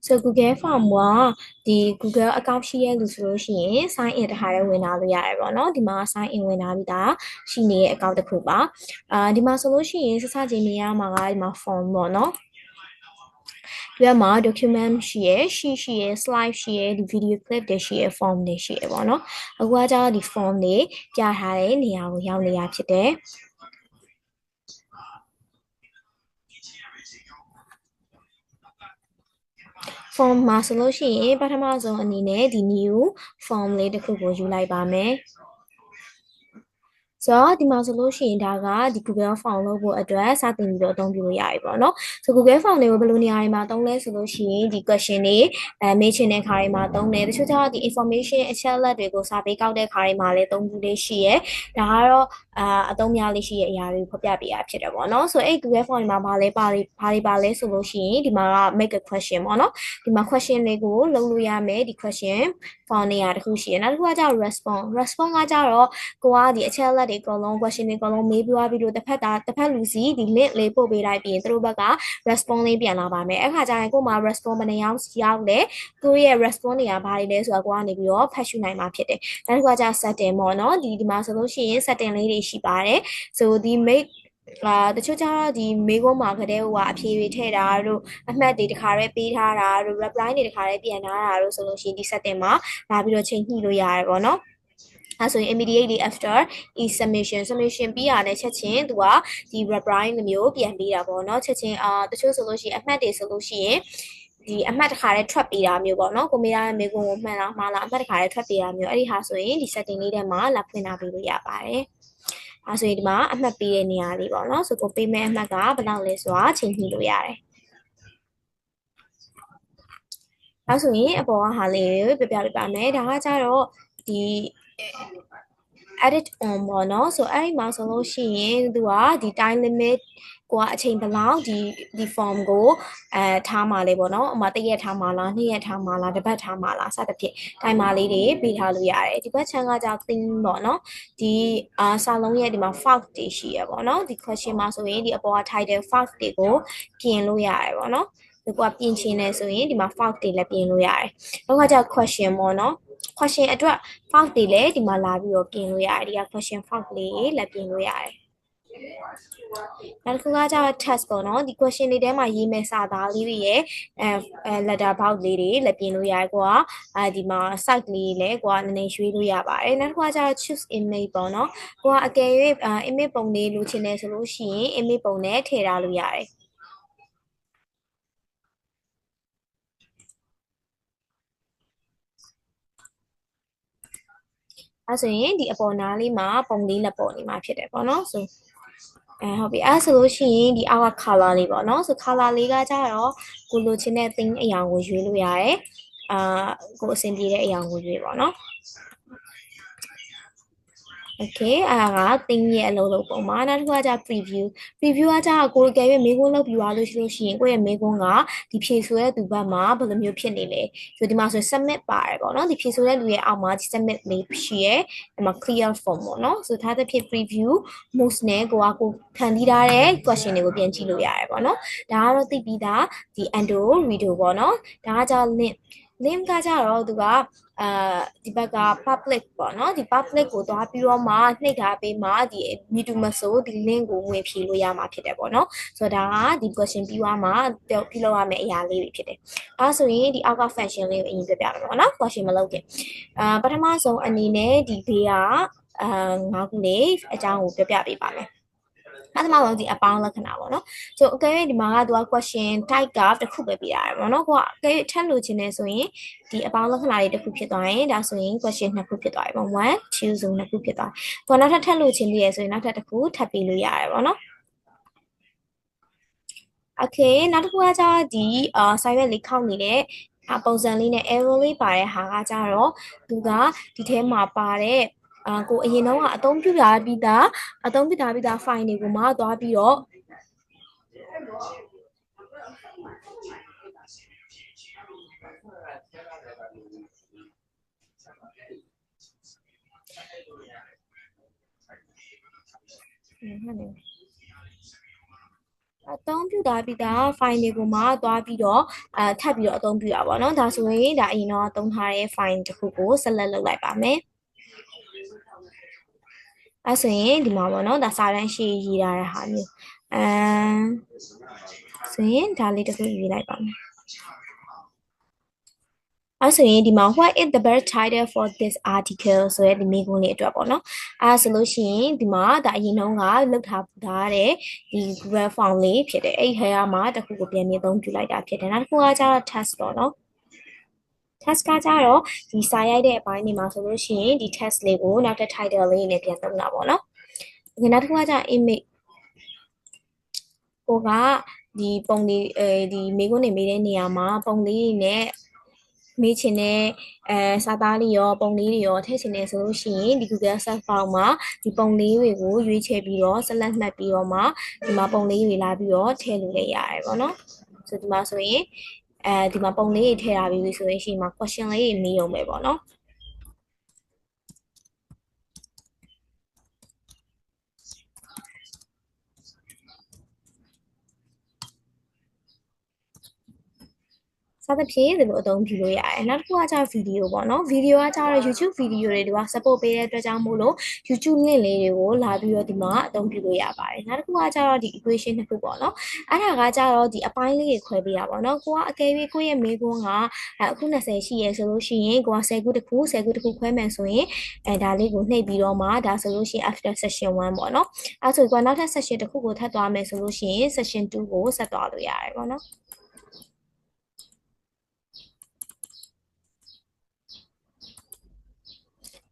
So Google Form ကဒီ Google account ရှိရလို့ဆိုလို့ရှိရင် sign in တခါတည်းဝင်လာလို့ရတယ်ပေါ့နော်ဒီမှာ sign in ဝင်လာပြီးသားရှိနေတဲ့ account တစ်ခုပါဒီမှာဆိုလို့ရှိရင်စစချင်းနေရမှာကဒီမှာ form ပေါ့နော်ဒီမှာ document ရှိရ sheet ရှိရ slide ရှိရဒီ video clip တွေရှိရ form တွေရှိရပေါ့နော်အခုကကျတော့ဒီ form တွေပြထားတဲ့နေရာကိုရောက်နေရဖြစ်တယ်form မှာဆိုလို့ရှိရင်ပထမဆုံးအနေနဲ့ဒီ new form လေးတစ်ခုကိုယူလိုက်ပါမယ်ဆိုတော့ဒီမှာဆိုလို့ရှိရင်ဒါကဒီ Google Form လုပ်ဖို့အတွက်စတင်ပြီးတော့အသုံးပြုလို့ရပြီပေါ့နော်ဆို Google Form တွေကိုဘယ်လိုနေရာတွေမှာသုံးလဲဆိုလို့ရှိရင်ဒီ question တွေမေးချင်တဲ့ခါတွေမှာသုံးတယ်တချို့ကျတော့ဒီ information အချက်အလက်တွေကိုစာပေကောက်တဲ့ခါတွေမှာလည်းသုံးဘူးလေးရှိရဲဒါကတော့အသုံးများလေးရှိရဲ့အရာတွေကိုဖော်ပြပေးရဖြစ်တယ်ပေါ့နော်ဆိုအဲ့ Google Form မှာဘာလဲပါလဲဆိုလို့ရှိရင်ဒီမှာက make a question ပေါ့နော်ဒီမှာ question တွေကိုလုပ်လို့ရမယ်ဒီ question form နေရာတစ်ခုရှိရနောက်တစ်ခုကကျတော့ response ကကျတော့ကိုကဒီအချက်အလက်တွေအကုန်လုံး question တွေအကုန်လုံးမေးပြီးပြီးတော့တစ်ဖက်လူစီဒီ link လေးပို့ပေးလိုက်ပြီးရင်သူတို့ဘက်က response လေးပြန်လာပါမယ်အဲ့ခါကျရင်ကိုမှ response ဘယ်နှယောက်ရောက်လဲကိုရဲ့ response တွေကဘာတွေလဲဆိုတာကိုကနေပြီးတော့ဖတ်ရှုနိုင်မှာဖြစ်တယ်နောက်တစ်ခုကကျ setting ပေါ့နော်ဒီမှာဆိုလို့ရှိရင် setting လေးတွေရှိပါတယ်ဆိုဒီ make တချို့ကျတော့ဒီမေးခွန်းမှာကတည်းကအဖြေတွေထည့်တာတို့အမှတ်တွေတခါတည်းပေးထားတာတို့ reply တွေတခါတည်းပြန်ထားတာတို့ဆိုလို့ရှိရင်ဒီ setting မှာလာပြီးတော့ချိန်ညှိလို့ရတယ်ပေါ့နော်အဲဆိုရင် immediately after is submission ပြီးရတဲ့ချက်ချင်းသူကဒီ reply မျိုးပြန်ပေးတာပေါ့နော်ချက်ချင်းတချို့ဆိုလို့ရှိရင်အမှတ်တွေဆိုလို့ရှိရင်ဒီအမှတ်တစ်ခါတည်းထွက်ပေးတာမျိုးပေါ့နော်ကိုမေးရတဲ့မေးခွန်းကိုမှန်လားမှားလားအမှတ်တစ်ခါတည်းထွက်ပေးတာမျိုးအဲ့ဒီဟာဆိုရင်ဒီ setting လေးထဲမှာလာဖွင့်ထားပေးလို့ရပါတယ်အဲဆိုရင်ဒီမှာအမှတ်ပေးတဲ့နေရာလေးပေါ့နော်ဆိုကိုပေးမဲ့အမှတ်ကဘယ်လောက်လဲဆိုတာချိန်ကြည့်လို့ရတယ်အဲဆိုရင်အပေါ်ကဟာလေးကိုပြပြပေးပါမယ်ဒါကကြတော့ဒီ edit on ပေါ့နော်ဆိုအဲ့ဒီမှာဆိုလို့ရှိရင်သူကဒီ time limit ကိုကအချိန်ဘယ်လောက်ဒီ form ကိုထားမှာလဲပေါ့နော်အမတစ်ရက်ထားမှာလားနှစ်ရက်ထားမှာလားတစ်ပတ်ထားမှာလားစသဖြင့် timer လေးတွေပေးထားလို့ရတယ်ဒီဘက်ချမ်းကကြောင့် theme ပေါ့နော်ဒီစာလုံးရဲ့ဒီမှာ font တွေရှိရပေါ့နော်ဒီ question မှာဆိုရင်ဒီအပေါ်က title font တွေကိုပြင်လို့ရတယ်ပေါ့နော်ဒီကပြင်ချင်တယ်ဆိုရင်ဒီမှာ font တွေလည်းပြင်လို့ရတယ်နောက်ကကျ question ပေါ့နော် question အတွက် font တွေလည်းဒီမှာလာပြီးတော့ပြင်လို့ရတယ်ဒီက question font လေးလည်းပြင်လို့ရတယ်နောက်တစ်ခုကကျတော့ test ပေါ့နော်ဒီ question တွေထဲမှာရေးမဲ့စာသားလေးတွေရဲ့letter box လေးတွေလည်းပြင်လို့ရတယ်ကိုကဒီမှာ site လေးလည်းကိုကနည်းနည်းရွေးလို့ရပါတယ်နောက်တစ်ခုကကျတော့ choose image ပေါ့နော်ကိုကအကယ်၍ image ပုံလေးလိုချင်တယ်ဆိုလို့ရှိရင် image ပုံနဲ့ထည့်ထားလို့ရတယ်အဲဆိုရင်ဒီအပေါ်နားလေးမှာပုံလေးလက်ပေါ်နေမှာဖြစ်တယ်ပေါ့နော်ဆိုဟုတ်ပြီအဲဆိုလို့ရှိရင်ဒီအောက်က color လေးပေါ့နော်ဆို color လေးကကြတော့ကိုလိုချင်တဲ့ theme အရာကိုရွေးလို့ရတယ်ကိုအဆင်ပြေတဲ့အရာကိုရွေးပေါ့နော် Okay အဲ့ဒါက theme ရဲ့အလုပ်လုပ်ပုံမှာနောက်တစ်ခုကကျ preview ကကျတော့ကိုယ်ကြည့်ရမေးခွန်းလုပ်ပြီးသွားလို့ရှိလို့ရှိရင်ကိုယ့်ရဲ့မေးခွန်းကဒီဖြေဆိုတဲ့သူဘက်မှာဘယ်လိုမျိုးဖြစ်နေလဲဆိုဒီမှာဆို submit ပါတယ်ပေါ့နော်ဒီဖြေဆိုတဲ့လူရဲ့အောက်မှာ submit လေးရှိရဲဒီမှာ clear form ပေါ့နော်ဆိုထားတဲ့ဖြစ် preview mouse နဲ့ကိုခံပြီးထားတဲ့ question တွေကိုပြန်ကြည့်လို့ရတယ်ပေါ့နော်ဒါကတော့သိပြီးသားဒီ endo video ပေါ့နော်ဒါကကျ link ကကြတော့သူကဒီဘက်က public ပေါ့နော်ဒီ public ကိုသွားပြီးတော့မှနှိပ်ထားပေးမှဒီမိတူမဆိုဒီ link ကိုဝင်ဖြေလို့ရမှာဖြစ်တယ်ပေါ့နော်ဆိုတော့ဒါကဒီ question ပြီးသွားမှပြုလုပ်ရမယ့်အရာလေးတွေဖြစ်တယ်အဲဆိုရင်ဒီအောက်က function လေးကိုအရင်ပြပြမယ်ပေါ့နော် question မလုပ်ခင်ပထမဆုံးအနေနဲ့ဒီဘေးကငါးခုလေးအကြောင်းကိုပြပြပေးပါမယ်ပထမဆုံးဒီအပေါင်းလက္ခဏာပေါ့နော်ဆိုအကယ်၍ဒီမှာကသူက question type ကတစ်ခုပဲပြရတယ်ပေါ့နော်ကိုကအကယ်၍ထပ်လို့ခြင်းနေဆိုရင်ဒီအပေါင်းလက္ခဏာတွေတစ်ခုဖြစ်သွားရင်ဒါဆိုရင် question နှစ်ခုဖြစ်သွားပြီပေါ့1 2ဆိုနှစ်ခုဖြစ်သွားပြီကိုနောက်ထပ်လို့ခြင်းပြရဆိုရင်နောက်ထပ်တစ်ခုထပ်ပြီးလို့ရတယ်ပေါ့နော်โอเคနောက်တစ်ခုကကျတော့ဒီစာရွက်လေးခောက်နေတဲ့ပုံစံလေးနဲ့ arrow လေးပါတဲ့ဟာကကြတော့သူကဒီထဲမှာပါတဲ့ကိုအရင်တော့ကအသုံးပြုထားပြီးသား file တွေကိုမှသွားပြီးတော့ အသုံးပြုတာပြီးသား file တွေကိုမှသွားပြီးတော့ထပ်ပြီးတော့အသုံးပြုတာပေါ့နော်ဒါဆိုရင်ဒါအရင်တော့သုံးထားတဲ့ file တစ်ခုကို select လုပ်လိုက်ပါမယ်အဲ့ဆိုရင်ဒီမှာပေါ့နော်ဒါစာတန်းရှိရေးထားတဲ့ဟာမျိုးဆိုရင်ဒါလေးတစ်ခုရေးလိုက်ပါမယ်အဲ့ဆိုရင်ဒီမှာ what is the best title for this article ဆိုရဲဒီမိကုန်းလေးအတွက်ပေါ့နော်အဲ့ဆိုလို့ရှိရင်ဒီမှာဒါအရင်တုန်းကလောက်ထားတဲ့ဒီ Google Form လေးဖြစ်တယ်အဲ့ထဲမှာတစ်ခုကိုပြန်ပြီးအသုံးပြုလိုက်တာဖြစ်တယ်နောက်တစ်ခုကကျတော့ test ပေါ့နော် test ကကြတော့ဒီစာရိုက်တဲ့အပိုင်းတွေမှာဆိုလို့ရှိရင်ဒီ test လေးကိုနောက်တစ် title လေးနဲ့ပြန်သုံးတာပေါ့နော်ဒီနောက်တစ်ခုကကျ image ကိုကဒီပုံလေးဒီမိကုန်းတွေမေးတဲ့နေရာမှာပုံလေးတွေနဲ့မေးချင်တဲ့စာသားလေးရောပုံလေးတွေရောထည့်ချင်တယ်ဆိုလို့ရှိရင်ဒီ Google Search Bar မှာဒီပုံလေးတွေကိုရွေးချယ်ပြီးတော့ select မှတ်ပြီးတော့မှဒီမှာပုံလေးတွေလာပြီးတော့ထည့်လို့လည်းရတယ်ပေါ့နော်ဆိုဒီမှာဆိုရင်ဒီမှာပုံလေးတွေထည့်ထားပြီးဆိုရင်ရှိမှာ question လေးတွေမေးရုံပဲပေါ့နော်စသဖြင့်ဒီလိုအသုံးပြုလို့ရတယ်နောက်တစ်ခုကကျဗီဒီယိုပေါ့နော်ဗီဒီယိုကကျတော့ YouTube ဗီဒီယိုတွေတို့က support ပေးတဲ့အတွက်ကြောင့်မို့လို့ YouTube link လေးတွေကိုလာပြီးတော့ဒီမှာအသုံးပြုလို့ရပါတယ်နောက်တစ်ခုကကျတော့ဒီ equation နှစ်ခုပေါ့နော်အဲ့ဒါကကျတော့ဒီအပိုင်းလေးတွေခွဲပေးတာပေါ့နော်ကိုကအကယ်၍ကိုယ့်ရဲ့မေးခွန်းကအခု20ရှိရဲဆိုလို့ရှိရင်ကိုက10ခုတစ်ခုခွဲမယ်ဆိုရင်ဒါလေးကိုနှိပ်ပြီးတော့မှဒါဆိုလို့ရှိရင် after session 1ပေါ့နော်အဲ့ဆိုကိုကနောက်ထပ် session တစ်ခုကိုထပ်သွားမယ်ဆိုလို့ရှိရင် session 2ကိုဆက်သွားလို့ရတယ်ပေါ့နော်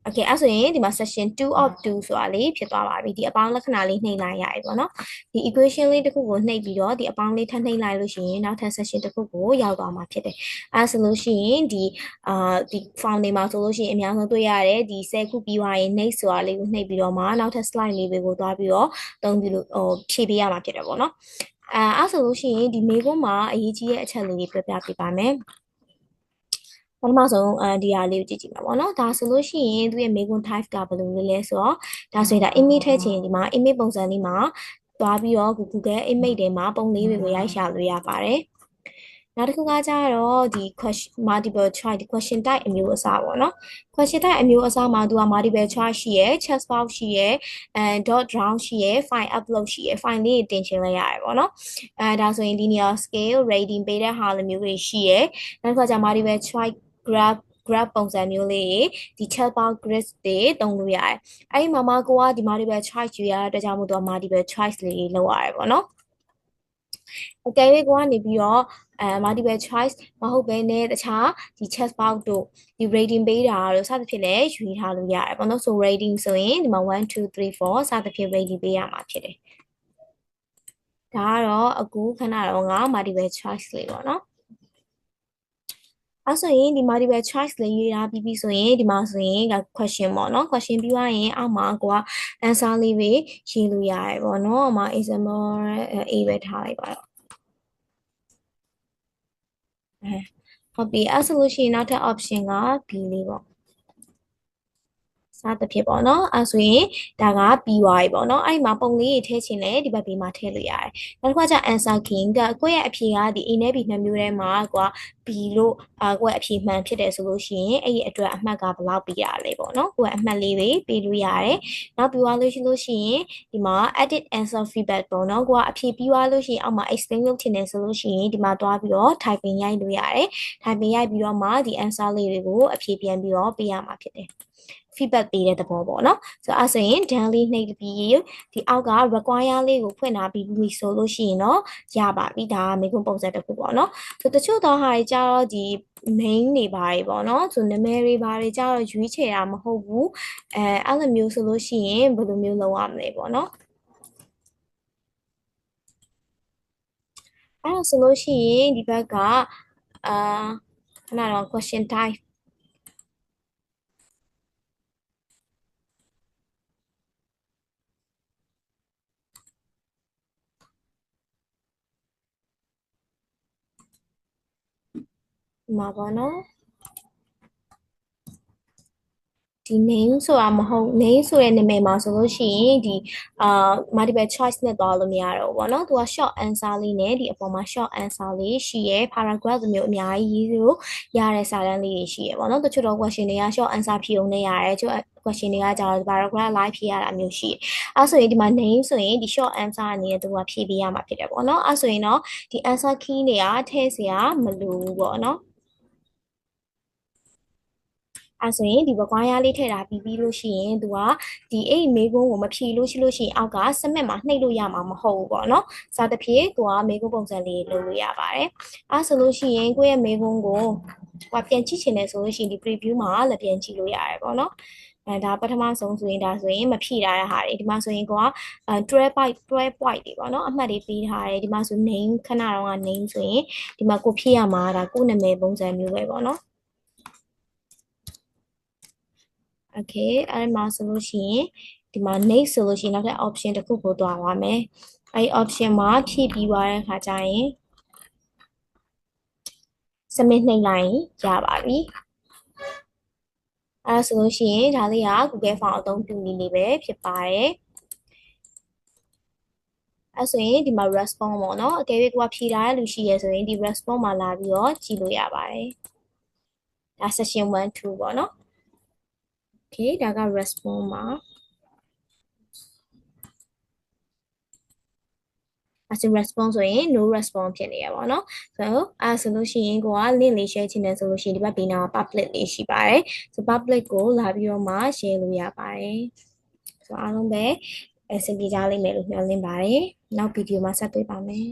โอเคအဲ့ဆိုရင်ဒီမှာ section 2 of 2ဆိုတာလေးဖြစ်သွားပါပြီဒီအပေါင်းလက္ခဏာလေးနှိပ်လိုက်ရတယ်ပေါ့နော်ဒီ equation လေးတစ်ခုကိုနှိပ်ပြီးတော့ဒီအပေါင်းလေးထပ်နှိပ်လိုက်လို့ရှိရင်နောက်ထပ် section တစ်ခုကိုရောက်သွားမှာဖြစ်တယ်အဲ့ဆိုလို့ရှိရင်ဒီဒီ form တွေမှာဆိုလို့ရှိရင်အများဆုံးတွေ့ရတယ်ဒီ10ခုပြီးသွားရင် next ဆိုတာလေးကိုနှိပ်ပြီးတော့မှနောက်ထပ် slide လေးတွေကိုသွားပြီးတော့သုံးပြီးလို့ဖြည့်ပေးရမှာဖြစ်တယ်ပေါ့နော်အဲ့ဆိုလို့ရှိရင်ဒီမေးခွန်းမှာအရေးကြီးတဲ့အချက်လေးတွေပြောပြပေးပါမယ်ပထမဆုံးဒီဟာလေးကိုကြည့်ကြည့်ပါပေါ့နော်ဒါဆိုလို့ရှိရင်သူရဲ့မေကွန် type ကဘယ်လိုလဲဆိုတော့ဒါဆိုရင်ဒါ image ထည့်ချင်ဒီမှာ image ပုံစံလေးမှာသွားပြီးတော့ Google image ထဲမှာပုံလေးတွေကိုရိုက်ရှာလို့ရပါတယ်နောက်တစ်ခုကကြတော့ဒီ question multiple choice ဒီ question type အမျိုးအစားပေါ့နော် question type အမျိုးအစားမှာသူက multiple choice ရှိရယ် chat box ရှိရယ် dot draw ရှိရယ် file upload ရှိရယ် file လေးတင်ချင်လိုက်ရတယ်ပေါ့နော်ဒါဆိုရင် linear scale rating ပေးတဲ့ဟာလိုမျိုးတွေရှိရယ်နောက်တစ်ခါကျ multiple choice graph ပုံစံမျိုးလေးဒီ chat box grid တွေတုံးလို့ရတယ်အဲ့ဒီမှာမှကိုကဒီ multiple choice ယူရတဲ့အတွက်ကြောင့်မို့သူက multiple choice လေးလောက်ရတယ်ပေါ့နော်အကယ်၍ကိုကနေပြီးတော့multiple choice မဟုတ်ဘဲနဲ့တခြားဒီ chat box တို့ဒီ rating ပေးတာတို့စသဖြင့်လည်းယူထားလို့ရတယ်ပေါ့နော်ဆို rating ဆိုရင်ဒီမှာ1 2 3 4စသဖြင့် rating ပေးရမှာဖြစ်တယ်ဒါကတော့အခုခဏတော့ငါ multiple choice လေးပေါ့နော်အဲ့ဆိုရင်ဒီ multiple choice လေးရေးထားပြီးပြီဆိုရင်ဒီမှာဆိုရင်က question ပေါ့နော် question ပြီးသွားရင်အောက်မှာကိုက answer လေးပဲရေးလို့ရတယ်ပေါ့နော်အမ example A ပဲထားလိုက်ပါတော့ဟုတ်ပြီအဲ့ဆိုလို့ရှိရင်နောက်ထပ် option က B လေးပေါ့စသဖြင့်ပေါ့နော်အဲဆိုရင်ဒါကပြီးသွားပြီပေါ့နော်အဲ့ဒီမှာပုံလေးတွေထည့်ချင်လဲဒီဘက်ဘေးမှာထည့်လို့ရတယ်နောက်တစ်ခါကျ answer key ကကိုယ့်ရဲ့အဖြေကဒီ A နဲ့ B နှစ်မျိုးထဲမှာကိုက B လို့ကိုယ့်ရဲ့အဖြေမှန်ဖြစ်တယ်ဆိုလို့ရှိရင်အဲ့ဒီအတွက်အမှတ်ကဘယ်လောက်ပေးရလဲပေါ့နော်ကိုယ့်ရဲ့အမှတ်လေးတွေပေးလို့ရတယ်နောက်ပြီးသွားလို့ရှိရင်ဒီမှာ edit answer feedback ပေါ့နော်ကိုကအဖြေပြီးသွားလို့ရှိရင်အောက်မှာ explain လုပ်ချင်တယ်ဆိုလို့ရှိရင်ဒီမှာသွားပြီးတော့ typing ရိုက်လို့ရတယ် typing ရိုက်ပြီးတော့မှဒီ answer လေးတွေကိုအဖြေပြန်ပြီးတော့ပေးရမှာဖြစ်တယ်feedback ပေးတဲ့သဘောပေါ့နော်ဆိုတော့အဲဆိုရင် done လေးနှိပ်ပြီးဒီအောက်က require လေးကိုဖွင့်ထားပြီးပြီဆိုလို့ရှိရင်တော့ရပါပြီဒါကမိကုံပုံစံတစ်ခုပေါ့နော်ဆိုတချို့သောဟာတွေကြတော့ဒီ main တွေပါတယ်ပေါ့နော်ဆိုနာမည်တွေပါတယ်ကြတော့ရွေးချယ်တာမဟုတ်ဘူးအဲ့လိုမျိုးဆိုလို့ရှိရင်ဘယ်လိုမျိုးလုပ်ရမလဲပေါ့နော်အဲ့လိုဆိုလို့ရှိရင်ဒီဘက်ကခဏတော့ question type ဒီမှာပေါ့နော် ဒီ name ဆိုတာမဟုတ် name ဆိုတဲ့နာမည်မှာဆိုလို့ရှိရင်ဒီmultiple choice နဲ့သွားလို့မရတော့ဘူးပေါ့နော်သူက short answer လေးနဲ့ဒီအပေါ်မှာ short answer လေးရှိရယ် paragraph မျိုးအများကြီးလို့ရတဲ့စာတန်းလေးတွေရှိရယ်ပေါ့နော်တချို့တော့ question တွေက short answer ဖြေုံနဲ့ရတယ်ချို့ question တွေကကြာတော့ paragraph live ဖြေရတာမျိုးရှိတယ်အဲဆိုရင်ဒီမှာ name ဆိုရင်ဒီ short answer အနေနဲ့သူကဖြေပေးရမှာဖြစ်တယ်ပေါ့နော်အဲဆိုရင်တော့ဒီ answer key တွေကထည့်စရာမလိုဘူးပေါ့နော်အဲဆိုရင်ဒီ require လေးထည့်တာပြီးလို့ရှိရင်သူကဒီအဲ့မေကုန်းကိုမဖြေလို့ရှိလို့ရှိရင်အောက်က submit မှာနှိပ်လို့ရမှာမဟုတ်ဘူးပေါ့နော်စသဖြင့်သူကမေကုန်းပုံစံလေးလုပ်လို့ရပါတယ်အဲဆိုလို့ရှိရင်ကိုယ့်ရဲ့မေကုန်းကိုပြန်ကြည့်ချင်တယ်ဆိုလို့ရှိရင်ဒီ preview မှာလည်းပြန်ကြည့်လို့ရတယ်ပေါ့နော်ဒါပထမဆုံးဆိုရင်ဒါဆိုရင်မဖြည့်ထားတဲ့ဟာတွေဒီမှာဆိုရင်ကိုက12 point တွေပေါ့နော်အမှတ်တွေပေးထားတယ်ဒီမှာဆို name ခဏတော့က name ဆိုရင်ဒီမှာကိုဖြည့်ရမှာဒါကိုနာမည်ပုံစံမျိုးပဲပေါ့နော်โอเคအဲ့မှာဆိုလို့ရှိရင်ဒီမှာ next ဆိုလို့ရှိရင်နောက်ထပ် option တစ်ခုကိုတွားပါမယ်အဲ့ option မှာဖြည့်ပြီးသွားတဲ့အခါကျရင် submit နှိပ်လိုက်ရင်ရပါပြီအဲ့ဆိုလို့ရှိရင်ဒါလေးက Google Form အသုံးပြုနည်းလေးပဲဖြစ်ပါတယ်အဲ့ဆိုရင်ဒီမှာ response ပေါ့နော်အကယ်၍ကိုကဖြည့်ထားတဲ့လူရှိရဆိုရင်ဒီ response မှာလာပြီးတော့ကြည့်လို့ရပါတယ်ဒါ session 1 2ပေါ့နော် okay ဒါက response မှာresponse ဆိုရင် no response ဖြစ်နေရပါတော့ဆိုဆိုလို့ရှိရင်ကိုက link လေး share ချင်တယ်ဆိုလို့ရှိရင်ဒီဘက်ဘေးနား public လေးရှိပါတယ်ဆို public ကိုလာပြီးတော့မှ share လို့ရပါတယ်ဆိုအားလုံးပဲအဆင်ပြေကြလိမ့်မယ်လို့မျှော်လင့်ပါတယ်နောက်ဗီဒီယိုမှာဆက်တွေ့ပါမယ်